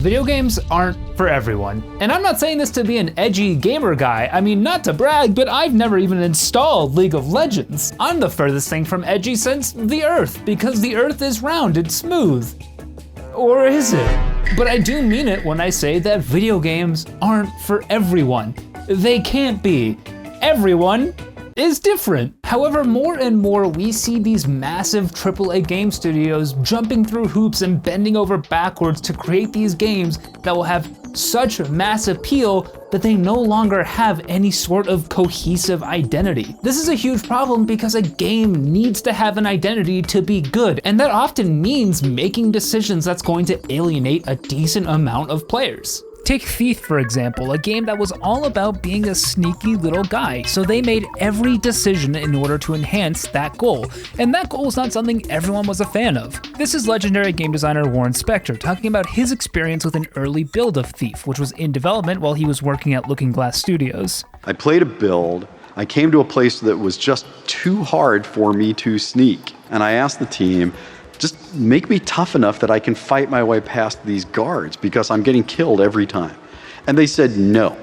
Video games aren't for everyone. And I'm not saying this to be an edgy gamer guy. I mean, not to brag, but I've never even installed League of Legends. I'm the furthest thing from edgy since the Earth, because the Earth is round and smooth. Or is it? But I do mean it when I say that video games aren't for everyone. They can't be. Everyone is different. However, more and more we see these massive AAA game studios jumping through hoops and bending over backwards to create these games that will have such mass appeal that they no longer have any sort of cohesive identity. This is a huge problem because a game needs to have an identity to be good, and that often means making decisions that's going to alienate a decent amount of players. Take Thief, for example, a game that was all about being a sneaky little guy, so they made every decision in order to enhance that goal, and that goal was not something everyone was a fan of. This is legendary game designer Warren Spector talking about his experience with an early build of Thief, which was in development while he was working at Looking Glass Studios. I played a build, I came to a place that was just too hard for me to sneak, and I asked the team, just make me tough enough that I can fight my way past these guards because I'm getting killed every time. And they said no.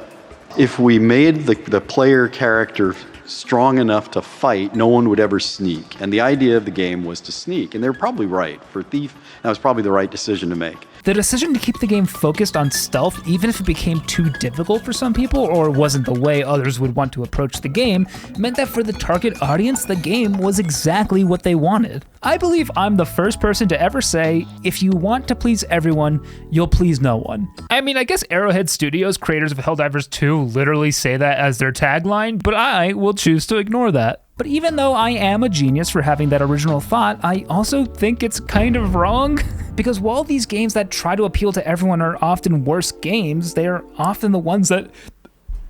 If we made the player character strong enough to fight, no one would ever sneak. And the idea of the game was to sneak. And they were probably right. For Thief, that was probably the right decision to make. The decision to keep the game focused on stealth, even if it became too difficult for some people or wasn't the way others would want to approach the game, meant that for the target audience, the game was exactly what they wanted. I believe I'm the first person to ever say, if you want to please everyone, you'll please no one. I mean, I guess Arrowhead Studios, creators of Helldivers 2, literally say that as their tagline, but I will choose to ignore that. But even though I am a genius for having that original thought, I also think it's kind of wrong. Because while these games that try to appeal to everyone are often worse games, they are often the ones that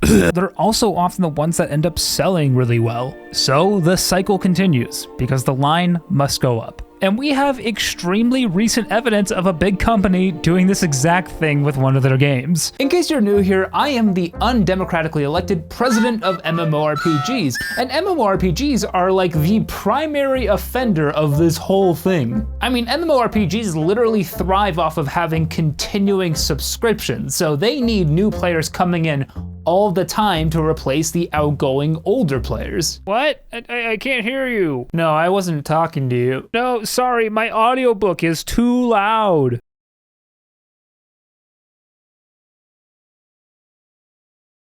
they're also often the ones that end up selling really well. So the cycle continues, because the line must go up. And we have extremely recent evidence of a big company doing this exact thing with one of their games. In case you're new here, I am the undemocratically elected president of MMORPGs, and MMORPGs are like the primary offender of this whole thing. I mean, MMORPGs literally thrive off of having continuing subscriptions, so they need new players coming in all the time to replace the outgoing older players. What? I can't hear you. No, I wasn't talking to you. No, sorry, my audiobook is too loud.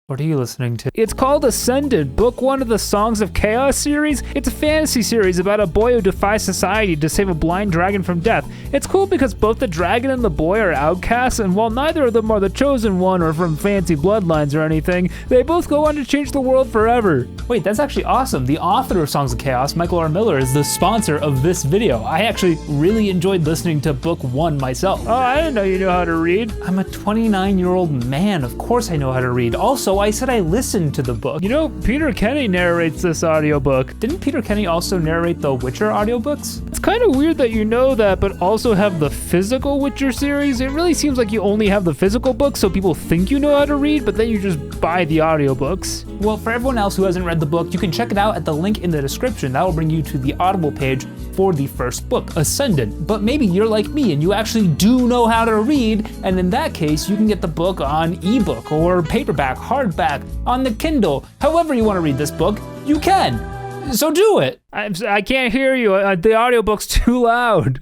What are you listening to? It's called Ascended, book 1 of the Songs of Chaos series. It's a fantasy series about a boy who defies society to save a blind dragon from death. It's cool because both the dragon and the boy are outcasts, and while neither of them are the chosen one or from fancy bloodlines or anything, they both go on to change the world forever. Wait, that's actually awesome. The author of Songs of Chaos, Michael R. Miller, is the sponsor of this video. I actually really enjoyed listening to book 1 myself. Oh, I didn't know you knew how to read. I'm a 29-year-old man. Of course I know how to read. Also, I said I listened to the book. You know, Peter Kenny narrates this audiobook. Didn't Peter Kenny also narrate the Witcher audiobooks? It's kind of weird that you know that, but also have the physical Witcher series. It really seems like you only have the physical books, so people think you know how to read, but then you just buy the audiobooks. Well, for everyone else who hasn't read the book, you can check it out at the link in the description. That will bring you to the Audible page for the first book, Ascendant. But maybe you're like me and you actually do know how to read, and in that case, you can get the book on ebook or paperback, hardback, on the Kindle. However you want to read this book, you can. So do it. I can't hear you. The audiobook's too loud.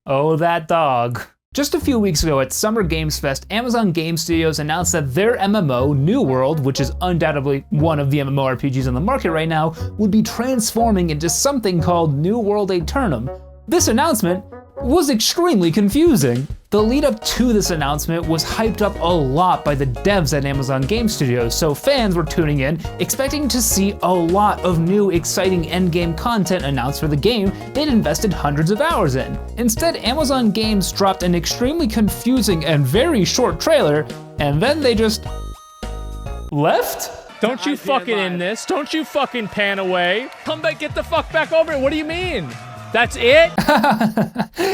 Oh, that dog. Just a few weeks ago at Summer Games Fest, Amazon Game Studios announced that their MMO, New World, which is undoubtedly one of the MMORPGs on the market right now, would be transforming into something called New World Aeternum. This announcement was extremely confusing. The lead up to this announcement was hyped up a lot by the devs at Amazon Game Studios, so fans were tuning in, expecting to see a lot of new exciting endgame content announced for the game they'd invested hundreds of hours in. Instead, Amazon Games dropped an extremely confusing and very short trailer, and then they just left? Don't you fucking in this. Don't you fucking pan away. Come back, get the fuck back over it. What do you mean? That's it?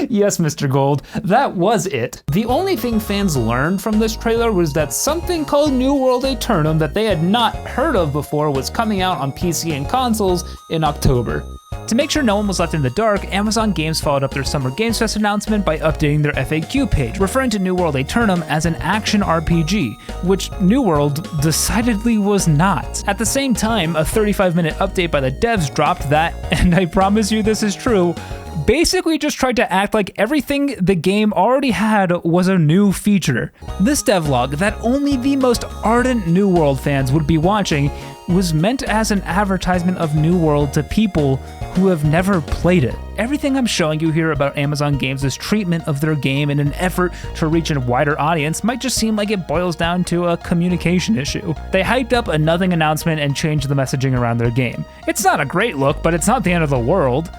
Yes, Mr. Gold, that was it. The only thing fans learned from this trailer was that something called New World Aeternum that they had not heard of before was coming out on PC and consoles in October. To make sure no one was left in the dark, Amazon Games followed up their Summer Games Fest announcement by updating their FAQ page, referring to New World Aeternum as an action RPG, which New World decidedly was not. At the same time, a 35-minute update by the devs dropped that, and I promise you this is true, basically just tried to act like everything the game already had was a new feature. This devlog that only the most ardent New World fans would be watching was meant as an advertisement of New World to people who have never played it. Everything I'm showing you here about Amazon Games' treatment of their game in an effort to reach a wider audience might just seem like it boils down to a communication issue. They hyped up a nothing announcement and changed the messaging around their game. It's not a great look, but it's not the end of the world.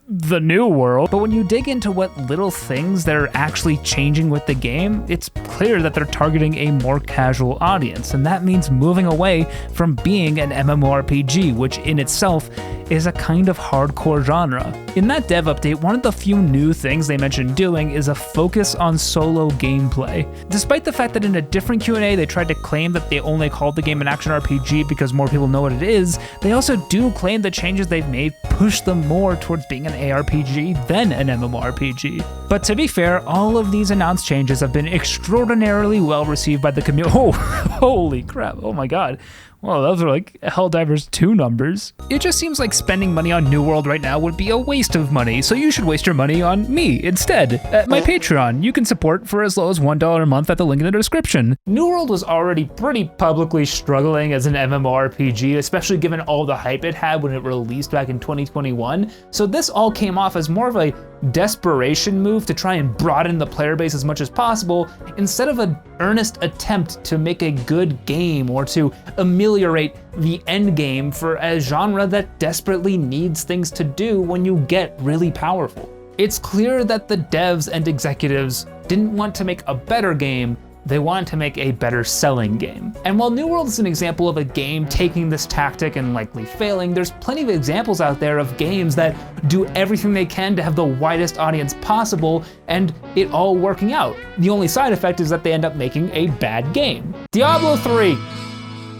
The New World. But when you dig into what little things they're actually changing with the game, it's clear that they're targeting a more casual audience, and that means moving away from being an MMORPG, which in itself is a kind of hardcore genre. In that dev update, one of the few new things they mentioned doing is a focus on solo gameplay. Despite the fact that in a different Q&A they tried to claim that they only called the game an action RPG because more people know what it is, they also do claim the changes they've made push them more towards being an ARPG than an MMORPG. But to be fair, all of these announced changes have been extraordinarily well received by the community. Oh, holy crap, oh my god. Well, those are like Helldivers 2 numbers. It just seems like spending money on New World right now would be a waste of money, so you should waste your money on me instead. At my Patreon, you can support for as low as $1 a month at the link in the description. New World was already pretty publicly struggling as an MMORPG, especially given all the hype it had when it released back in 2021, so this all came off as more of a desperation move to try and broaden the player base as much as possible, instead of an earnest attempt to make a good game or to ameliorate the end game for a genre that desperately needs things to do when you get really powerful. It's clear that the devs and executives didn't want to make a better game, they wanted to make a better selling game. And while New World is an example of a game taking this tactic and likely failing, there's plenty of examples out there of games that do everything they can to have the widest audience possible and it all working out. The only side effect is that they end up making a bad game. Diablo 3.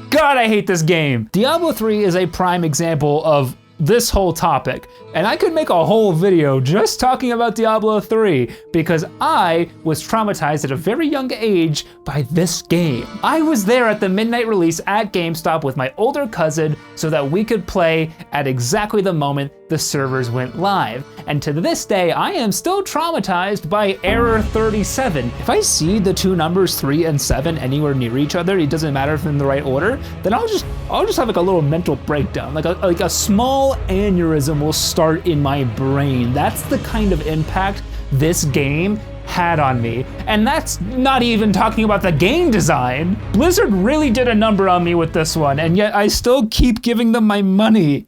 God, I hate this game. Diablo 3 is a prime example of this whole topic, and I could make a whole video just talking about Diablo 3 because I was traumatized at a very young age by this game. I was there at the midnight release at GameStop with my older cousin so that we could play at exactly the moment the servers went live. And to this day, I am still traumatized by error 37. If I see the two numbers 3 and 7 anywhere near each other, it doesn't matter if they're in the right order, then I'll just have like a little mental breakdown, like a small aneurysm will start in my brain. That's the kind of impact this game had on me. And that's not even talking about the game design. Blizzard really did a number on me with this one, and yet I still keep giving them my money.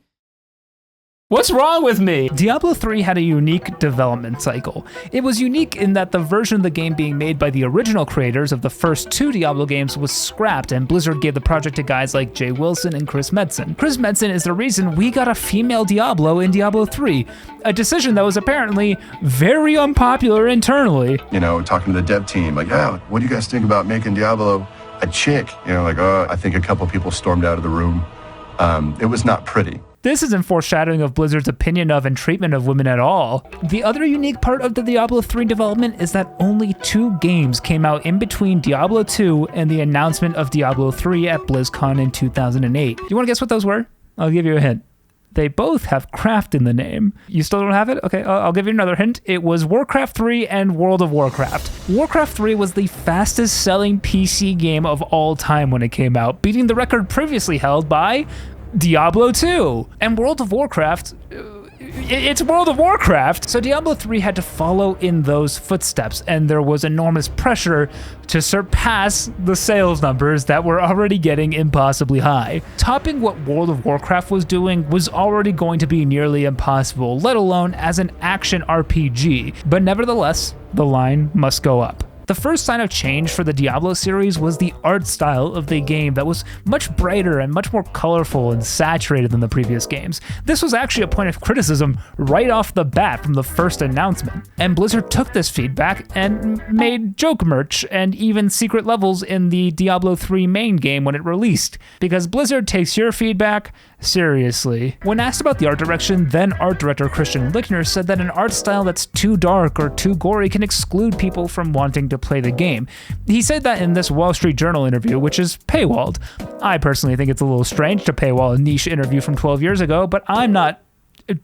What's wrong with me? Diablo 3 had a unique development cycle. It was unique in that the version of the game being made by the original creators of the first 2 Diablo games was scrapped, and Blizzard gave the project to guys like Jay Wilson and Chris Metzen. Chris Metzen is the reason we got a female Diablo in Diablo 3, a decision that was apparently very unpopular internally. You know, talking to the dev team, like, yeah, what do you guys think about making Diablo a chick? You know, like, I think a couple people stormed out of the room. It was not pretty. This isn't foreshadowing of Blizzard's opinion of and treatment of women at all. The other unique part of the Diablo 3 development is that only 2 games came out in between Diablo 2 and the announcement of Diablo 3 at BlizzCon in 2008. You wanna guess what those were? I'll give you a hint. They both have craft in the name. You still don't have it? Okay, I'll give you another hint. It was Warcraft 3 and World of Warcraft. Warcraft 3 was the fastest selling PC game of all time when it came out, beating the record previously held by Diablo 2. And World of Warcraft, it's World of Warcraft. So Diablo 3 had to follow in those footsteps, and there was enormous pressure to surpass the sales numbers that were already getting impossibly high. Topping what World of Warcraft was doing was already going to be nearly impossible, let alone as an action RPG. But nevertheless, the line must go up. The first sign of change for the Diablo series was the art style of the game that was much brighter and much more colorful and saturated than the previous games. This was actually a point of criticism right off the bat from the first announcement. And Blizzard took this feedback and made joke merch and even secret levels in the Diablo 3 main game when it released, because Blizzard takes your feedback seriously. When asked about the art direction, then art director Christian Lichtner said that an art style that's too dark or too gory can exclude people from wanting to play the game. He said that in this Wall Street Journal interview, which is paywalled. I personally think it's a little strange to paywall a niche interview from 12 years ago, but I'm not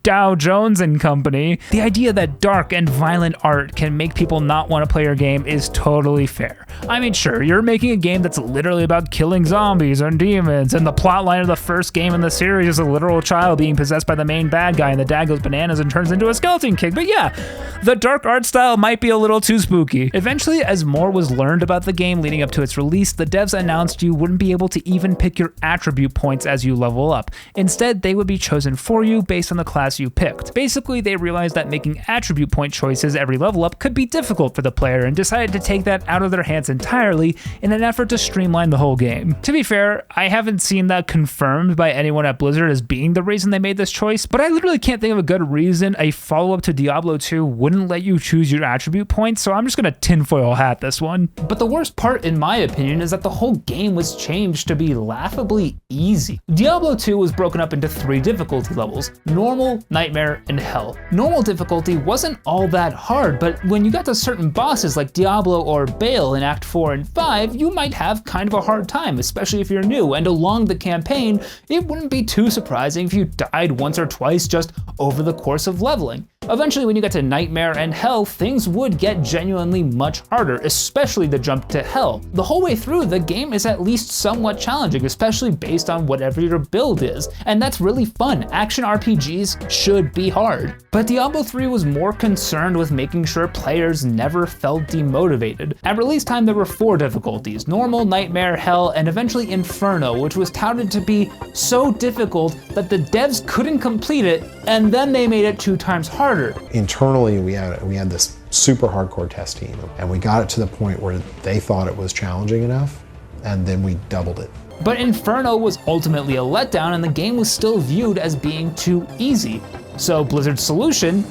Dow Jones and Company. The idea that dark and violent art can make people not want to play your game is totally fair. I mean, sure, you're making a game that's literally about killing zombies and demons, and the plotline of the first game in the series is a literal child being possessed by the main bad guy, and the dad goes bananas and turns into a skeleton king. But yeah, the dark art style might be a little too spooky. Eventually, as more was learned about the game leading up to its release, the devs announced you wouldn't be able to even pick your attribute points as you level up. Instead, they would be chosen for you based on the class you picked. Basically, they realized that making attribute point choices every level up could be difficult for the player and decided to take that out of their hands entirely in an effort to streamline the whole game. To be fair, I haven't seen that confirmed by anyone at Blizzard as being the reason they made this choice, but I literally can't think of a good reason a follow-up to Diablo 2 wouldn't let you choose your attribute points, so I'm just gonna tinfoil hat this one. But the worst part, in my opinion, is that the whole game was changed to be laughably easy. Diablo 2 was broken up into 3 difficulty levels: normal, nightmare, and hell. Normal difficulty wasn't all that hard, but when you got to certain bosses like Diablo or Baal in Act 4 and 5, you might have kind of a hard time, especially if you're new, and along the campaign, it wouldn't be too surprising if you died once or twice just over the course of leveling. Eventually, when you got to Nightmare and Hell, things would get genuinely much harder, especially the jump to Hell. The whole way through, the game is at least somewhat challenging, especially based on whatever your build is, and that's really fun. Action RPGs should be hard. But Diablo 3 was more concerned with making sure players never felt demotivated. At release time, there were 4 difficulties: Normal, Nightmare, Hell, and eventually Inferno, which was touted to be so difficult that the devs couldn't complete it, and then they made it 2 times harder. Internally, we had this super hardcore test team, and we got it to the point where they thought it was challenging enough, and then we doubled it. But Inferno was ultimately a letdown, and the game was still viewed as being too easy. So Blizzard's solution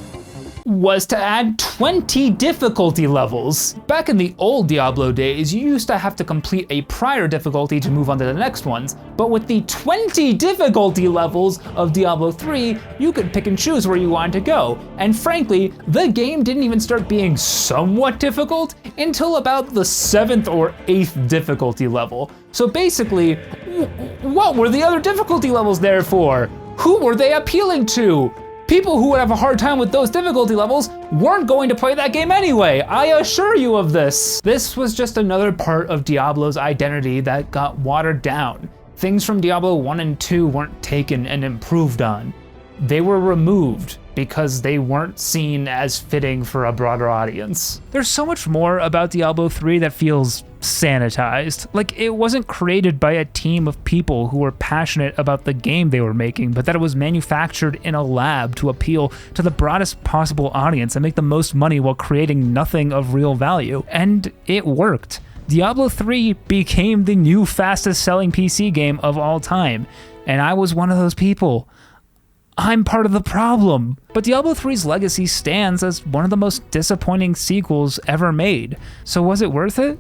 was to add 20 difficulty levels. Back in the old Diablo days, you used to have to complete a prior difficulty to move on to the next ones, but with the 20 difficulty levels of Diablo 3, you could pick and choose where you wanted to go. And frankly, the game didn't even start being somewhat difficult until about the 7th or 8th difficulty level. So basically, what were the other difficulty levels there for? Who were they appealing to? People who would have a hard time with those difficulty levels weren't going to play that game anyway, I assure you of this. This was just another part of Diablo's identity that got watered down. Things from Diablo 1 and 2 weren't taken and improved on. They were removed because they weren't seen as fitting for a broader audience. There's so much more about Diablo 3 that feels sanitized. Like, it wasn't created by a team of people who were passionate about the game they were making, but that it was manufactured in a lab to appeal to the broadest possible audience and make the most money while creating nothing of real value. And it worked. Diablo 3 became the new fastest selling PC game of all time, and I was one of those people. I'm part of the problem. But Diablo 3's legacy stands as one of the most disappointing sequels ever made. So was it worth it?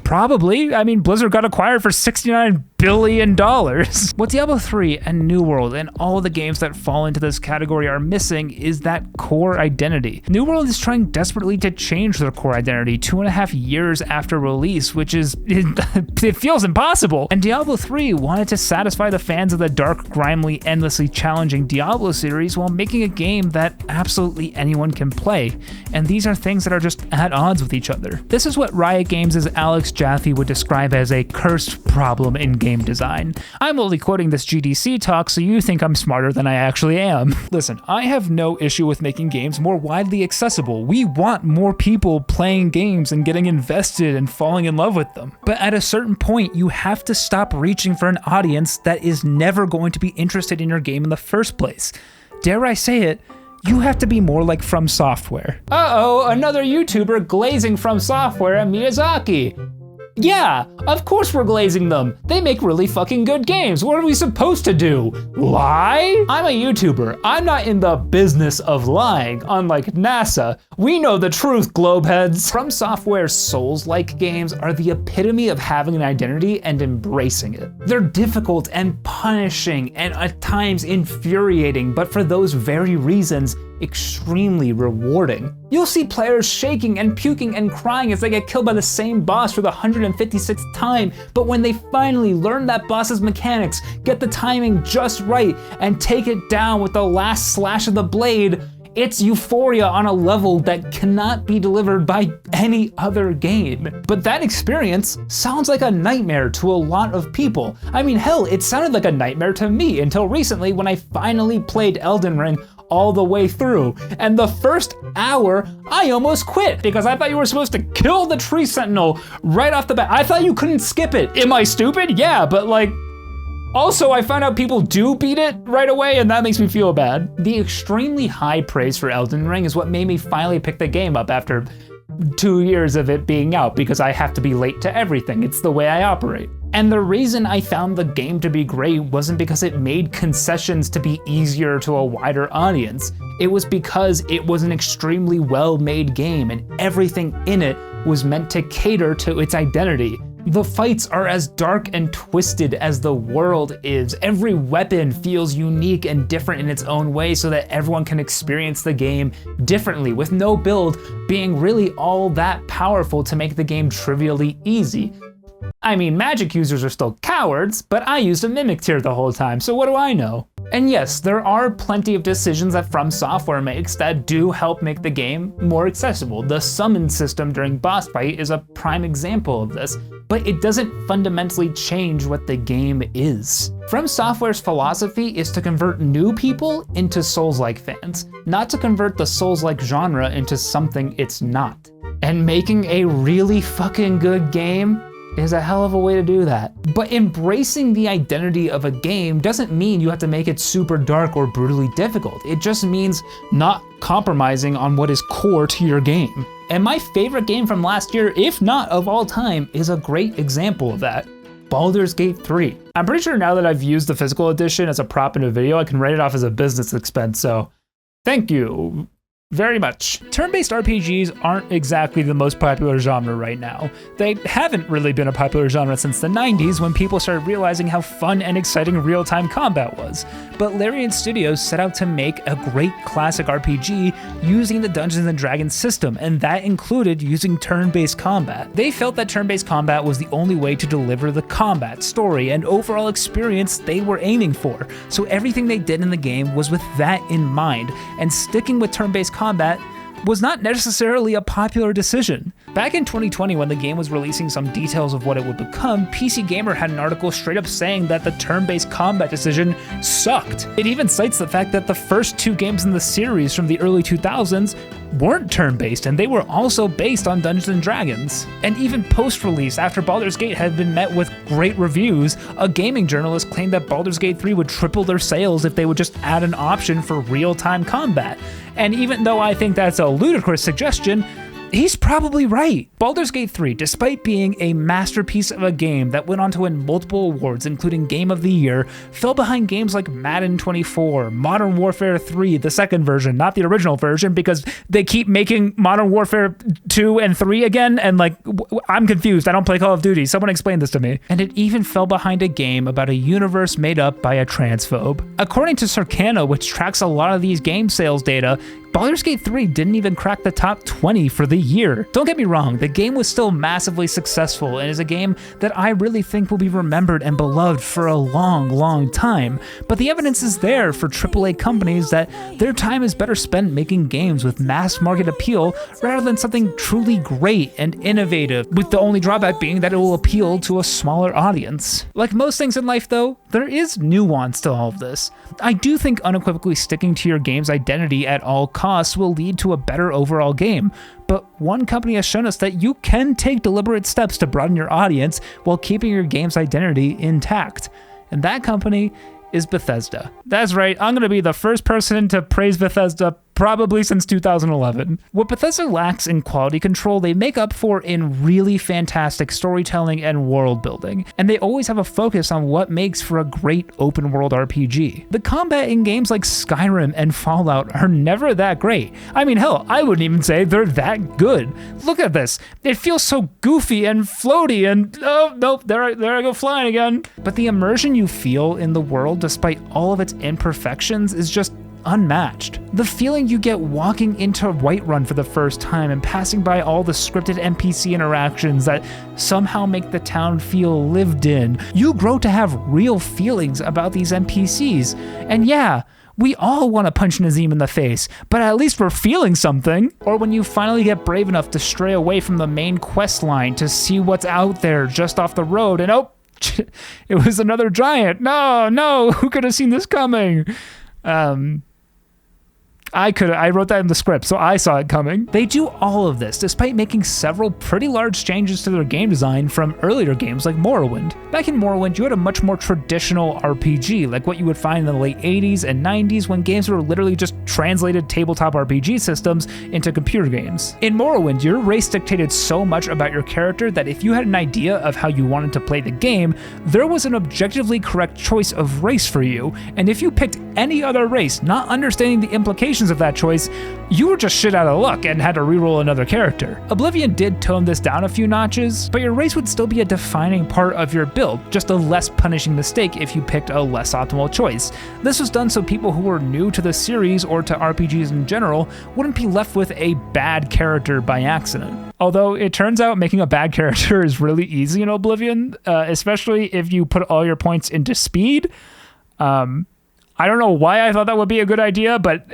Probably. I mean, Blizzard got acquired for $69 billion. What Diablo 3 and New World and all the games that fall into this category are missing is that core identity. New World is trying desperately to change their core identity 2.5 years after release, which is, it feels impossible. And Diablo 3 wanted to satisfy the fans of the dark, grimy, endlessly challenging Diablo series while making a game that absolutely anyone can play. And these are things that are just at odds with each other. This is what Riot Games' Alex Jaffe would describe as a cursed problem in game design. I'm only quoting this GDC talk so you think I'm smarter than I actually am. Listen, I have no issue with making games more widely accessible. We want more people playing games and getting invested and falling in love with them. But at a certain point, you have to stop reaching for an audience that is never going to be interested in your game in the first place. Dare I say it, You have to be more like FromSoftware. Uh-oh, another YouTuber glazing FromSoftware and Miyazaki. Yeah, of course we're glazing them. They make really fucking good games. What are we supposed to do? Lie? I'm a YouTuber. I'm not in the business of lying, unlike NASA. We know the truth, globeheads. FromSoftware's Souls-like games are the epitome of having an identity and embracing it. They're difficult and punishing and at times infuriating, but for those very reasons, extremely rewarding. You'll see players shaking and puking and crying as they get killed by the same boss for the 156th time, but when they finally learn that boss's mechanics, get the timing just right, and take it down with the last slash of the blade, it's euphoria on a level that cannot be delivered by any other game. But that experience sounds like a nightmare to a lot of people. I mean, hell, it sounded like a nightmare to me until recently when I finally played Elden Ring all the way through. And the first hour, I almost quit because I thought you were supposed to kill the tree sentinel right off the bat. I thought you couldn't skip it. Am I stupid? Yeah, but like, also, I found out people do beat it right away, and that makes me feel bad. The extremely high praise for Elden Ring is what made me finally pick the game up after 2 years of it being out, because I have to be late to everything. It's the way I operate. And the reason I found the game to be great wasn't because it made concessions to be easier to a wider audience. It was because it was an extremely well-made game, and everything in it was meant to cater to its identity. The fights are as dark and twisted as the world is. Every weapon feels unique and different in its own way so that everyone can experience the game differently, with no build being really all that powerful to make the game trivially easy. I mean, magic users are still cowards, but I used a mimic tier the whole time, so what do I know? And yes, there are plenty of decisions that FromSoftware makes that do help make the game more accessible. The summon system during boss fight is a prime example of this, but it doesn't fundamentally change what the game is. FromSoftware's philosophy is to convert new people into Souls-like fans, not to convert the Souls-like genre into something it's not. And making a really fucking good game is a hell of a way to do that. But embracing the identity of a game doesn't mean you have to make it super dark or brutally difficult. It just means not compromising on what is core to your game. And my favorite game from last year, if not of all time, is a great example of that. Baldur's Gate 3. I'm pretty sure now that I've used the physical edition as a prop in a video, I can write it off as a business expense, so thank you very much. Turn-based RPGs aren't exactly the most popular genre right now. They haven't really been a popular genre since the 90s when people started realizing how fun and exciting real-time combat was. But Larian Studios set out to make a great classic RPG using the Dungeons & Dragons system, and that included using turn-based combat. They felt that turn-based combat was the only way to deliver the combat, story, and overall experience they were aiming for, so everything they did in the game was with that in mind, and sticking with turn-based combat was not necessarily a popular decision. Back in 2020, when the game was releasing some details of what it would become, PC Gamer had an article straight up saying that the turn-based combat decision sucked. It even cites the fact that the first 2 games in the series from the early 2000s weren't turn-based, and they were also based on Dungeons & Dragons. And even post-release, after Baldur's Gate had been met with great reviews, a gaming journalist claimed that Baldur's Gate 3 would triple their sales if they would just add an option for real-time combat. And even though I think that's a ludicrous suggestion, he's probably right. Baldur's Gate 3, despite being a masterpiece of a game that went on to win multiple awards, including Game of the Year, fell behind games like Madden 24, Modern Warfare 3, the second version, not the original version, because they keep making Modern Warfare 2 and 3 again, and like, I'm confused. I don't play Call of Duty. Someone explain this to me. And it even fell behind a game about a universe made up by a transphobe. According to Circana, which tracks a lot of these game sales data, Baldur's Gate 3 didn't even crack the top 20 for the year. Don't get me wrong, the game was still massively successful and is a game that I really think will be remembered and beloved for a long, long time. But the evidence is there for AAA companies that their time is better spent making games with mass market appeal rather than something truly great and innovative, with the only drawback being that it will appeal to a smaller audience. Like most things in life though, there is nuance to all of this. I do think unequivocally sticking to your game's identity at all costs will lead to a better overall game, but one company has shown us that you can take deliberate steps to broaden your audience while keeping your game's identity intact. And that company is Bethesda. That's right, I'm gonna be the first person to praise Bethesda probably since 2011. What Bethesda lacks in quality control, they make up for in really fantastic storytelling and world building, and they always have a focus on what makes for a great open world RPG. The combat in games like Skyrim and Fallout are never that great. I mean, hell, I wouldn't even say they're that good. Look at this. It feels so goofy and floaty and, oh, nope, there I go flying again. But the immersion you feel in the world, despite all of its imperfections, is just unmatched. The feeling you get walking into Whiterun for the first time and passing by all the scripted NPC interactions that somehow make the town feel lived in. You grow to have real feelings about these NPCs. And yeah, we all want to punch Nazim in the face, but at least we're feeling something. Or when you finally get brave enough to stray away from the main quest line to see what's out there just off the road, and oh, it was another giant. No, who could have seen this coming? I wrote that in the script, so I saw it coming. They do all of this despite making several pretty large changes to their game design from earlier games like Morrowind. Back in Morrowind, you had a much more traditional RPG, like what you would find in the late 80s and 90s when games were literally just translated tabletop RPG systems into computer games. In Morrowind, your race dictated so much about your character that if you had an idea of how you wanted to play the game, there was an objectively correct choice of race for you, and if you picked any other race, not understanding the implications of that choice, you were just shit out of luck and had to reroll another character. Oblivion did tone this down a few notches, but your race would still be a defining part of your build, just a less punishing mistake if you picked a less optimal choice. This was done so people who were new to the series or to RPGs in general wouldn't be left with a bad character by accident. Although it turns out making a bad character is really easy in Oblivion, especially if you put all your points into speed. I don't know why I thought that would be a good idea, but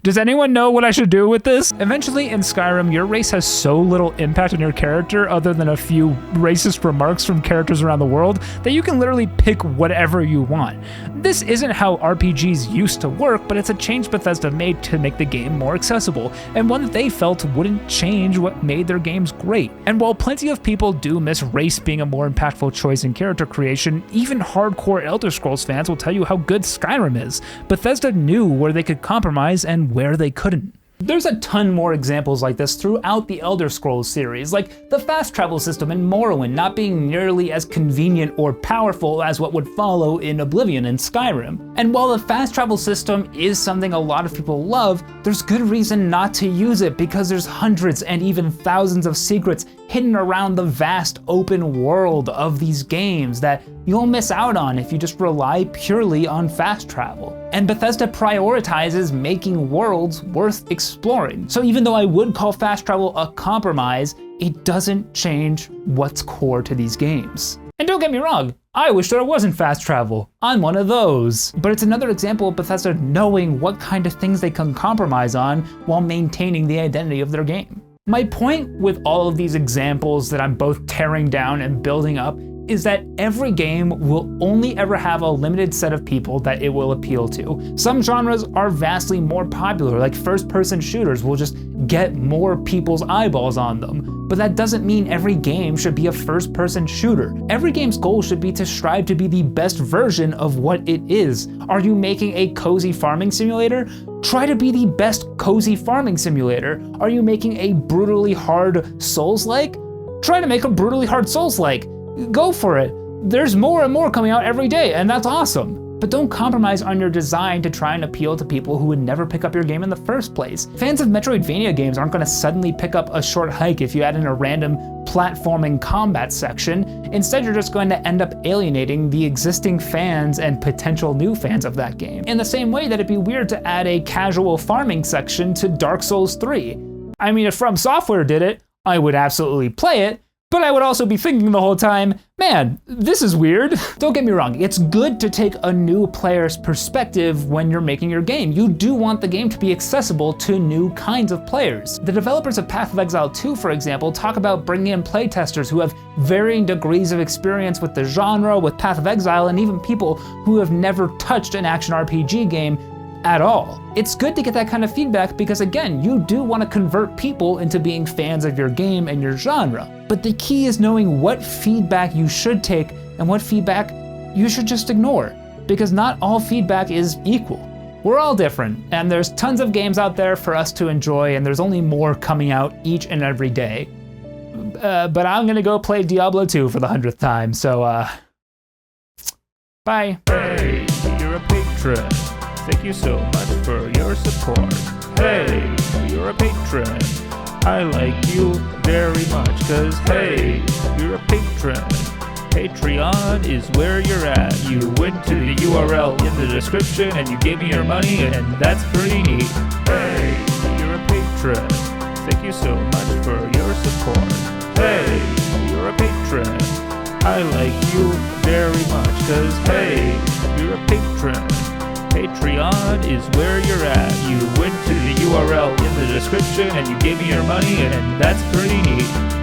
does anyone know what I should do with this? Eventually in Skyrim, your race has so little impact on your character other than a few racist remarks from characters around the world that you can literally pick whatever you want. This isn't how RPGs used to work, but it's a change Bethesda made to make the game more accessible, and one that they felt wouldn't change what made their games great. And while plenty of people do miss race being a more impactful choice in character creation, even hardcore Elder Scrolls fans will tell you how good Skyrim is. Bethesda knew where they could compromise and where they couldn't. There's a ton more examples like this throughout the Elder Scrolls series, like the fast travel system in Morrowind not being nearly as convenient or powerful as what would follow in Oblivion and Skyrim. And while the fast travel system is something a lot of people love, there's good reason not to use it because there's hundreds and even thousands of secrets hidden around the vast open world of these games that you'll miss out on if you just rely purely on fast travel. And Bethesda prioritizes making worlds worth exploring. So even though I would call fast travel a compromise, it doesn't change what's core to these games. And don't get me wrong, I wish there wasn't fast travel. I'm one of those. But it's another example of Bethesda knowing what kind of things they can compromise on while maintaining the identity of their game. My point with all of these examples that I'm both tearing down and building up is that every game will only ever have a limited set of people that it will appeal to. Some genres are vastly more popular, like first-person shooters will just get more people's eyeballs on them. But that doesn't mean every game should be a first-person shooter. Every game's goal should be to strive to be the best version of what it is. Are you making a cozy farming simulator? Try to be the best cozy farming simulator. Are you making a brutally hard Souls-like? Try to make a brutally hard Souls-like. Go for it. There's more and more coming out every day, and that's awesome. But don't compromise on your design to try and appeal to people who would never pick up your game in the first place. Fans of Metroidvania games aren't going to suddenly pick up a short hike if you add in a random platforming combat section. Instead, you're just going to end up alienating the existing fans and potential new fans of that game. In the same way that it'd be weird to add a casual farming section to Dark Souls 3. I mean, if FromSoftware did it, I would absolutely play it, but I would also be thinking the whole time, man, this is weird. Don't get me wrong, it's good to take a new player's perspective when you're making your game. You do want the game to be accessible to new kinds of players. The developers of Path of Exile 2, for example, talk about bringing in playtesters who have varying degrees of experience with the genre, with Path of Exile, and even people who have never touched an action RPG game at all. It's good to get that kind of feedback because again, you do want to convert people into being fans of your game and your genre. But the key is knowing what feedback you should take and what feedback you should just ignore, because not all feedback is equal. We're all different, and there's tons of games out there for us to enjoy, and there's only more coming out each and every day. But I'm gonna go play Diablo 2 for the 100th time, so bye. Hey, you're a patron. Thank you so much for your support. Hey, you're a patron. I like you very much, cause hey, you're a patron. Patreon is where you're at. You went to the URL in the description and you gave me your money, and that's pretty neat. Hey, you're a patron. Thank you so much for your support. Hey, you're a patron. I like you very much, cause hey, you're a patron. Patreon is where you're at. You went to the URL in the description and you gave me your money, and that's pretty neat.